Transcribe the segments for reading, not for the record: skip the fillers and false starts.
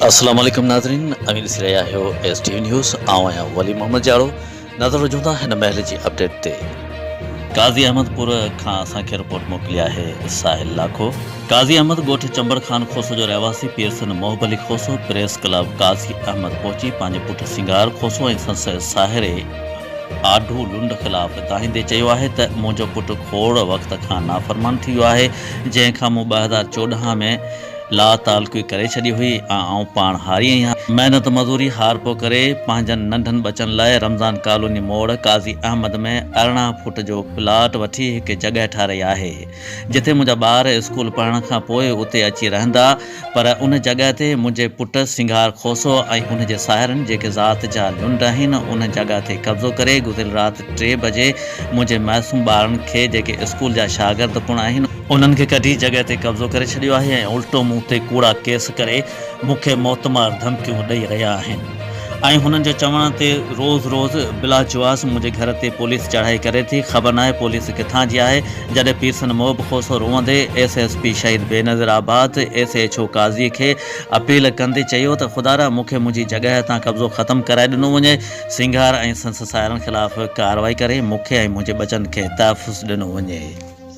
अस्सलाम वालेकुम नाज़रीन, अमीर से रहिया आहियो STV न्यूज़। आऊं आहियां वली मोहम्मद जाड़ो। नज़र विझूं था हिन महल जी अपडेट ते। काज़ी अहमदपुर खां असांखे रिपोर्ट मोकिली आहे साहिल लाखो। काज़ी अहमद ॻोठ चंबड़ खान खोसो जो रहवासी पीरसन मोहबली खोसो प्रेस क्लब काज़ी अहमद पहुची पंहिंजे पुट सिंगार खोसो ऐं संसद साहिरे आढू लुंड ख़िलाफ़ दाहींदे चयो आहे त मुंहिंजो पुटु खोड़ वक़्त खां नाफ़रमान थी वियो आहे, जंहिंखां मूं 2014 में ला तालुकी करे छॾी हुई ऐं आउं पाण हारी आहियां। महिनत मज़ूरी हार पोइ करे पंहिंजनि नंढनि बचनि लाइ रमज़ान कॉलोनी मोड़ काज़ी अहमद में 18 फुट जो प्लाट वठी हिकु जॻह ठाराई आहे, जिथे मुंहिंजा ॿार स्कूल पढ़ण खां पोइ उते अची रहंदा। पर उन जॻह ते मुंहिंजे पुटु सिंगार खोसो ऐं उनजे साहिरनि जेके ज़ात जा लुंड आहिनि उन जॻह ते कब्ज़ो करे गुज़िरियल राति 3 बजे मुंहिंजे मासूम ॿारनि खे जेके स्कूल जा शागिर्द पिणु आहिनि उन्हनि खे कढी जॻह ते कब्ज़ो करे छॾियो आहे ऐं उल्टो मूं ते कूड़ा केस करे मूंखे मौतमार धमकियूं ॾेई रहिया आहिनि। ऐं हुननि जो चवण ते रोज़ बिला जुआस मुंहिंजे घर ते पुलिस चढ़ाई करे थी। ख़बर नाहे पुलिस किथां जी आहे। जॾहिं पीरसन मोहब खोसो रोअंदे SSP शहीद बेनज़ीर आबाद SHO काज़ी खे अपील कंदे चयो त ख़ुदारा मूंखे मुंहिंजी जॻह तां कब्ज़ो ख़तमु कराए ॾिनो वञे, सिंगार ऐं संस साहिरनि ख़िलाफ़ कार्रवाई करे मूंखे ऐं मुंहिंजे बचनि खे तहफ़ुज़ ॾिनो वञे।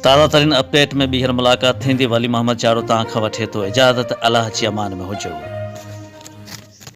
ताज़ा तरीन अपडेट में ॿीहर मुलाक़ात थींदी। वली मोहम्मद चारो तव्हां खां वठे थो इजाज़त। अलाह जी अमान में हुजो।